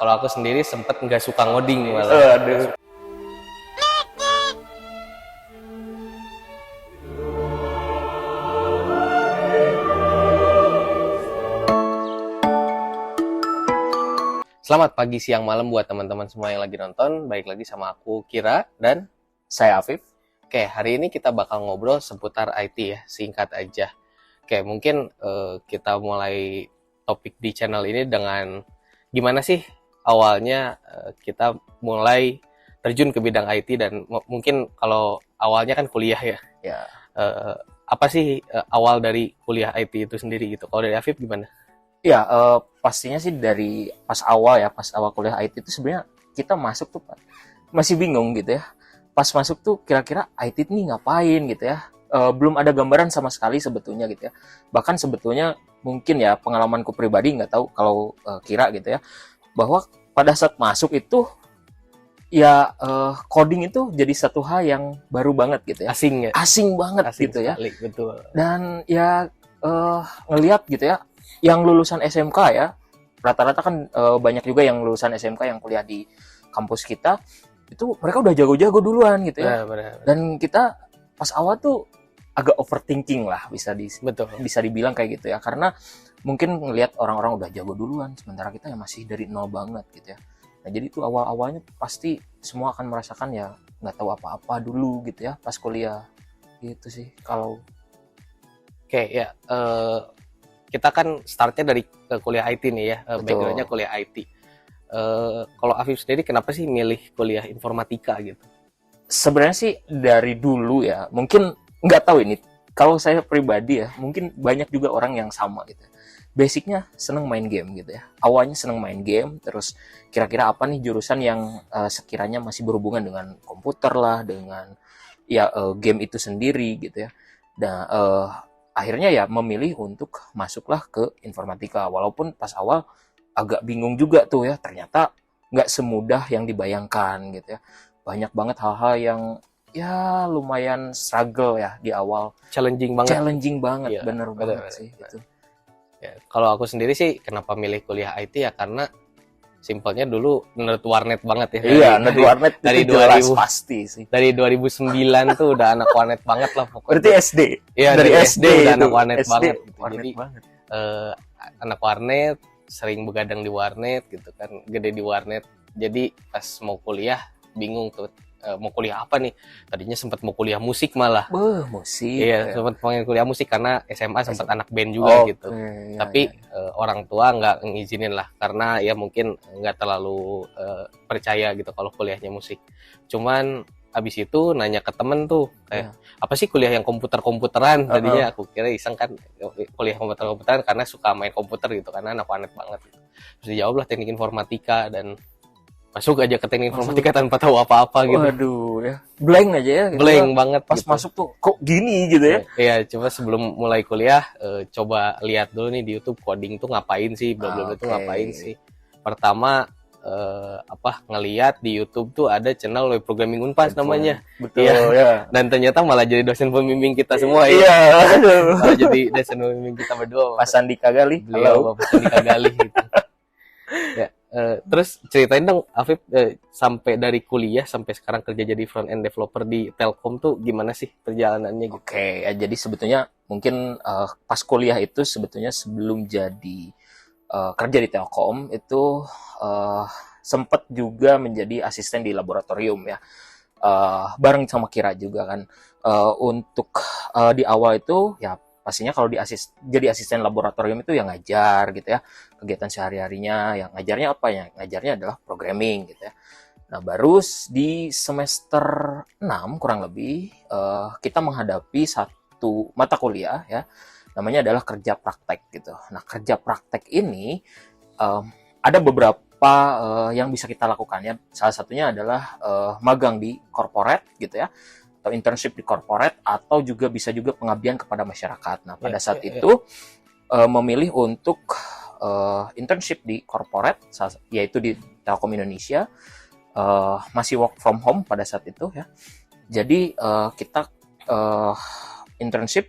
Kalau aku sendiri sempet nggak suka ngoding malah. Aduh. Selamat pagi, siang, malam buat teman-teman semua yang lagi nonton. Baik lagi sama aku Kira dan Saya Afif. Oke, hari ini kita bakal ngobrol seputar IT ya, singkat aja. Oke, mungkin kita mulai topik di channel ini dengan gimana sih awalnya kita mulai terjun ke bidang IT dan mungkin kalau awalnya kan kuliah ya. Ya. Apa sih awal dari kuliah IT itu sendiri gitu? Kalau dari Afif gimana? Ya, pastinya sih dari pas awal kuliah IT itu sebenarnya kita masuk tuh masih bingung gitu ya. Pas masuk tuh kira-kira IT ini ngapain gitu ya. Belum ada gambaran sama sekali sebetulnya gitu ya. Bahkan sebetulnya mungkin ya pengalamanku pribadi, nggak tahu kalau Kira gitu ya, bahwa pada saat masuk itu ya coding itu jadi satu hal yang baru banget gitu ya. Asing ya? Asing banget Asing gitu sekali, ya. betul. Dan ya ngelihat gitu ya, yang lulusan SMK ya, rata-rata kan banyak juga yang lulusan SMK yang kuliah di kampus kita, itu mereka udah jago-jago duluan gitu ya. Benar. Dan kita pas awal tuh agak overthinking lah, Betul. bisa dibilang kayak gitu ya, karena mungkin ngelihat orang-orang udah jago duluan, sementara kita yang masih dari nol banget gitu ya. Nah jadi itu awal-awalnya pasti semua akan merasakan ya nggak tahu apa-apa dulu gitu ya pas kuliah gitu sih. Kalau Oke ya, kita kan startnya dari kuliah IT nih ya, backgroundnya kuliah IT. Kalau Afif sendiri kenapa sih milih kuliah informatika gitu? sebenarnya sih dari dulu ya, mungkin nggak tahu ini, kalau saya pribadi ya, mungkin banyak juga orang yang sama gitu. Basicnya seneng main game gitu ya. Awalnya seneng main game, terus kira-kira apa nih jurusan yang sekiranya masih berhubungan dengan komputer lah, dengan ya game itu sendiri gitu ya. Dan akhirnya ya memilih untuk masuklah ke informatika. Walaupun pas awal agak bingung juga tuh ya, ternyata nggak semudah yang dibayangkan gitu ya. Banyak banget hal-hal yang ya lumayan struggle ya di awal. Challenging banget. Iya, Bener betul. banget sih gitu. Ya, kalau aku sendiri sih kenapa milih kuliah IT ya karena simpelnya dulu nerd warnet banget ya. Iya, nerd warnet dari itu jelas 2000 pasti sih. Dari 2009 tuh udah anak warnet banget lah pokoknya. Berarti SD. Iya, dari SD udah anak warnet SD, banget gitu. warnet Jadi banget. anak warnet, sering begadang di warnet gitu kan, gede di warnet. Jadi pas mau kuliah bingung tuh mau kuliah apa nih. Tadinya sempat mau kuliah musik malah. Musik. Iya, sempat pengen kuliah musik karena SMA sempat anak band juga gitu. Ya, Tapi ya. orang tua nggak ngizinin lah karena ya mungkin nggak terlalu percaya gitu kalau kuliahnya musik. Cuman abis itu nanya ke temen tuh kayak apa sih kuliah yang komputer-komputeran. Tadinya aku kira iseng kan kuliah komputer-komputeran karena suka main komputer gitu, karena anak warnet banget gitu. Terus dijawab lah teknik informatika dan masuk aja ke teknik informatika tanpa tahu apa-apa gitu. Waduh ya, blank aja ya gitu. Blank banget pas gitu. masuk tuh kok gini gitu ya. Iya, coba sebelum mulai kuliah coba lihat dulu nih di YouTube coding tuh ngapain sih, bla-bla itu ngapain sih. Pertama ngelihat di YouTube tuh ada channel web programming Unpas namanya. Betul ya. Dan ternyata malah jadi dosen pembimbing kita semua ya. Iya. Malah jadi dosen pembimbing kita berdua. Pak Sandika Gali. Halo, Pak Sandika Gali gitu. Ya, terus ceritain dong Afif, sampai dari kuliah sampai sekarang kerja jadi front end developer di Telkom tuh gimana sih perjalanannya gitu? Oke, ya jadi sebetulnya mungkin pas kuliah itu sebetulnya sebelum jadi kerja di Telkom itu sempat juga menjadi asisten di laboratorium ya, bareng sama Kira juga kan. Untuk di awal itu ya pastinya kalau jadi asisten laboratorium itu yang ngajar gitu ya, kegiatan sehari-harinya yang ngajarnya apa ya, ngajarnya adalah programming gitu ya. Nah baru di semester 6 kurang lebih kita menghadapi satu mata kuliah ya, namanya adalah kerja praktek gitu. Nah kerja praktek ini ada beberapa yang bisa kita lakukan ya. Salah satunya adalah magang di corporate gitu ya, atau internship di corporate, atau juga bisa juga pengabdian kepada masyarakat. Nah pada saat itu memilih untuk internship di corporate, yaitu di Telkom Indonesia, masih work from home pada saat itu ya. Jadi kita internship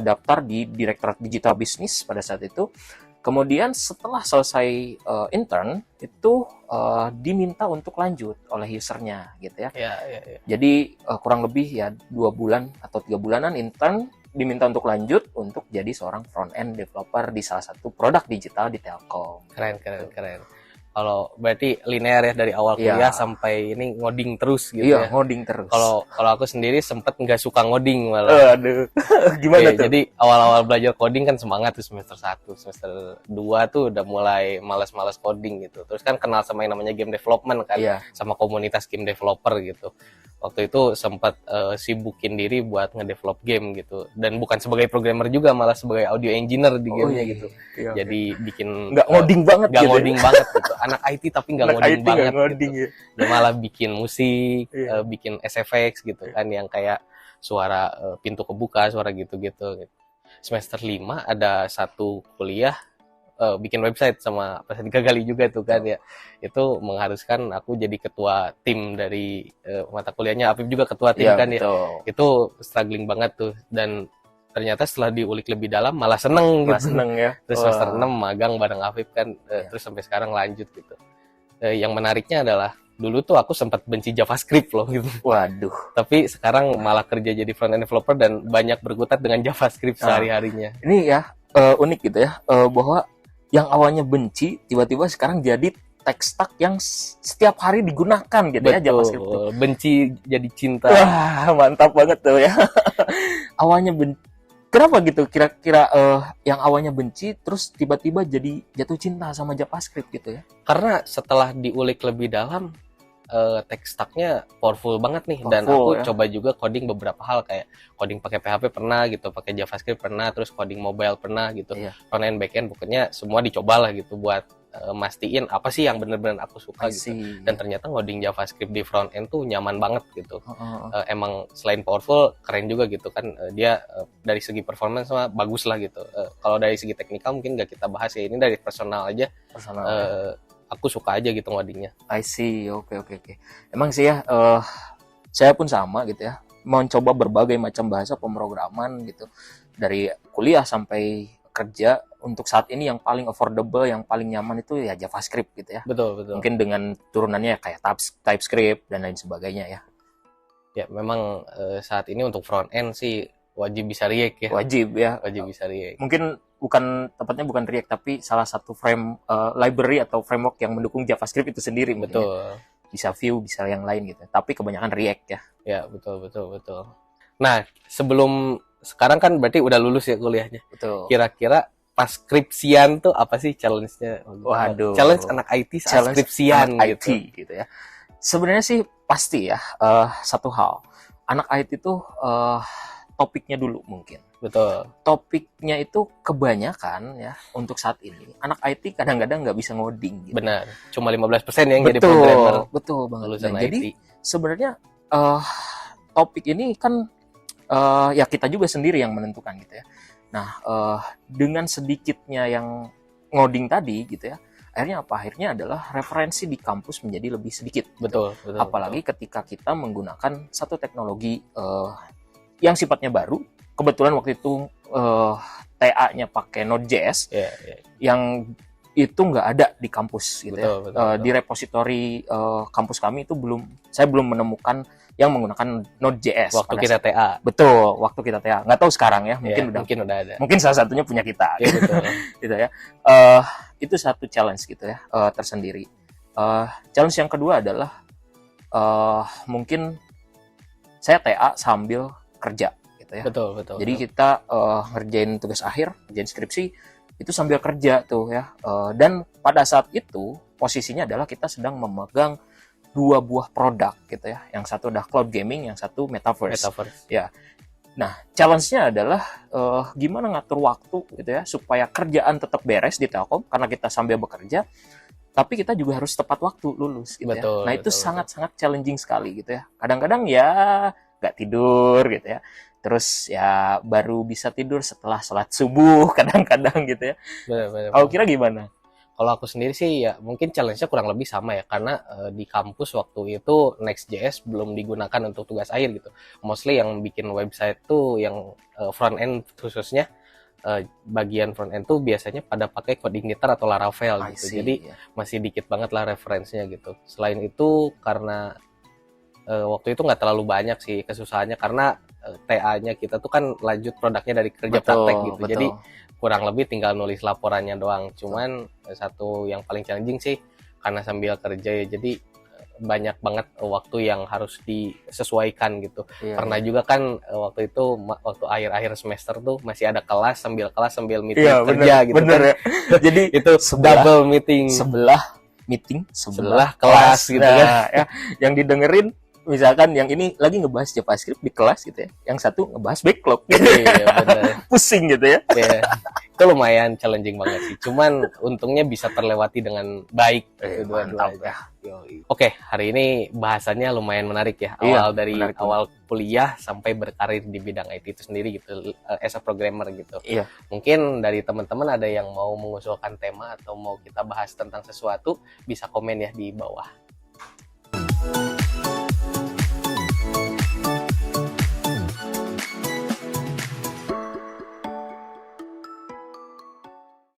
daftar di Direktorat Digital Business pada saat itu. Kemudian setelah selesai intern itu diminta untuk lanjut oleh usernya gitu ya. Ya, ya, ya. Jadi kurang lebih ya 2 bulan atau 3 bulanan intern diminta untuk lanjut untuk jadi seorang front end developer di salah satu produk digital di Telkom. Keren, keren, keren. Kalau berarti linear ya dari awal kuliah sampai ini ngoding terus gitu Iya, ya. ngoding terus. Kalau aku sendiri sempet nggak suka ngoding malah. Aduh, gimana tuh? Jadi awal-awal belajar coding kan semangat tuh semester 1, semester 2 tuh udah mulai malas-malas coding gitu. Terus kan kenal sama yang namanya game development kan, sama komunitas game developer gitu. Waktu itu sempat sibukin diri buat ngedevelop game gitu. Dan bukan sebagai programmer juga, malah sebagai audio engineer di gamenya gitu. Iya, jadi bikin nggak ngoding banget nggak gitu. ngoding banget gitu. Anak IT tapi nggak ngoding banget ngoding, gitu. Dia malah bikin musik, bikin SFX gitu kan, yang kayak suara pintu kebuka, suara gitu-gitu. Semester 5 ada satu kuliah bikin website sama Prasetika Gali juga tuh kan ya. Itu mengharuskan aku jadi ketua tim dari mata kuliahnya. Apip juga ketua tim kan ya. Itu struggling banget tuh, dan ternyata setelah diulik lebih dalam malah seneng gitu. Seneng ya. Terus semester 6 magang bareng Apip kan, terus sampai sekarang lanjut gitu. Yang menariknya adalah dulu tuh aku sempat benci JavaScript loh gitu. Waduh. Tapi sekarang malah kerja jadi front end developer dan banyak berkutat dengan JavaScript sehari-harinya. Ini ya unik gitu ya, bahwa yang awalnya benci tiba-tiba sekarang jadi tech stack yang setiap hari digunakan gitu. Betul, ya JavaScript itu. Benci jadi cinta. Wah, mantap banget tuh ya. Awalnya benci. Kenapa gitu? Kira-kira yang awalnya benci terus tiba-tiba jadi jatuh cinta sama JavaScript gitu ya? Karena setelah diulik lebih dalam, tech stack-nya powerful banget nih, dan aku coba juga coding beberapa hal, kayak coding pakai PHP pernah gitu, pakai JavaScript pernah, terus coding mobile pernah gitu. Front end, back end, pokoknya semua dicoba lah gitu buat mastiin apa sih yang bener-bener aku suka gitu. Dan ternyata ngoding JavaScript di front end tuh nyaman banget gitu. Emang selain powerful, keren juga gitu kan. Dia dari segi performance mah bagus lah gitu. Kalau dari segi teknikal mungkin nggak kita bahas ya, ini dari personal aja. Aku suka aja gitu ngodingnya. I see, oke. Emang sih ya, saya pun sama gitu ya, mencoba berbagai macam bahasa pemrograman gitu, dari kuliah sampai kerja. Untuk saat ini yang paling affordable, yang paling nyaman itu ya JavaScript gitu ya. Betul. Mungkin dengan turunannya kayak TypeScript dan lain sebagainya ya. Ya memang saat ini untuk front end sih wajib bisa React ya. Wajib bisa React. Mungkin tepatnya bukan React, tapi salah satu library atau framework yang mendukung JavaScript itu sendiri. Betul. Ya. Bisa Vue, bisa yang lain gitu. Tapi kebanyakan React ya. Ya, betul. Nah, sekarang kan berarti udah lulus ya kuliahnya. Betul. Kira-kira pas skripsian tuh apa sih challenge-nya? Waduh. Challenge anak IT saat skripsian gitu. IT gitu ya. Sebenarnya sih pasti ya, satu hal. Anak IT itu topiknya dulu mungkin. Betul. Topiknya itu kebanyakan ya untuk saat ini. Anak IT kadang-kadang nggak bisa ngoding. Gitu. Benar. Cuma 15% yang jadi programmer. Betul banget. Lulusan IT. Jadi sebenarnya topik ini kan ya kita juga sendiri yang menentukan gitu ya. Nah, dengan sedikitnya yang ngoding tadi gitu ya, akhirnya adalah referensi di kampus menjadi lebih sedikit. Betul. Apalagi ketika kita menggunakan satu teknologi yang sifatnya baru. Kebetulan waktu itu TA-nya pakai Node.js, yang itu nggak ada di kampus gitu. Betul. Di repositori kampus kami itu saya belum menemukan yang menggunakan Node.js. Waktu kita TA. Betul, waktu kita TA. Nggak tahu sekarang ya, mungkin udah ada. Mungkin salah satunya punya kita. Ya, betul. Gitu ya. Itu satu challenge gitu ya, tersendiri. Challenge yang kedua adalah mungkin saya TA sambil kerja gitu ya. Betul. Jadi kita ngerjain tugas akhir, ngerjain skripsi itu sambil kerja tuh ya. Dan pada saat itu posisinya adalah kita sedang memegang 2 buah produk gitu ya. Yang satu udah cloud gaming, yang satu metaverse. Ya. Nah, challenge-nya adalah gimana ngatur waktu gitu ya supaya kerjaan tetap beres di Telkom karena kita sambil bekerja, tapi kita juga harus tepat waktu lulus gitu ya. Nah, itu sangat-sangat challenging sekali gitu ya. Kadang-kadang ya nggak tidur gitu ya. Terus ya baru bisa tidur setelah sholat subuh kadang-kadang gitu ya. Benar. Kalau kira gimana? Kalau aku sendiri sih ya mungkin challenge-nya kurang lebih sama ya, karena di kampus waktu itu Next.js belum digunakan untuk tugas akhir gitu. Mostly yang bikin website tuh yang front end khususnya bagian front end tuh biasanya pada pakai CodeIgniter atau Laravel I gitu. see, Jadi ya. masih dikit banget lah referensinya gitu. Selain itu karena waktu itu nggak terlalu banyak sih kesusahannya karena TA-nya kita tuh kan lanjut produknya dari kerja praktek gitu. Betul. Jadi kurang lebih tinggal nulis laporannya doang. Cuman satu yang paling challenging sih karena sambil kerja ya, jadi banyak banget waktu yang harus disesuaikan gitu. Iya, Pernah iya. juga kan waktu itu waktu akhir-akhir semester tuh masih ada kelas sambil meeting Iya, kerja gitu bener kan. ya. Jadi Itu double meeting. sebelah meeting, Sebelah kelas gitu kan. Nah, ya, yang didengerin misalkan yang ini lagi ngebahas JavaScript di kelas gitu ya, yang satu ngebahas backlog gitu. Iya benar. Pusing gitu ya. Ya, itu lumayan challenging banget sih. Cuman untungnya bisa terlewati dengan baik Mantap dua-duanya. ya. Yoi. Oke, hari ini bahasannya lumayan menarik ya. Iya, Awal dari menarik awal kuliah sampai berkarir di bidang IT itu sendiri gitu, as a programmer gitu. Iya. Mungkin dari teman-teman ada yang mau mengusulkan tema atau mau kita bahas tentang sesuatu, bisa komen ya di bawah.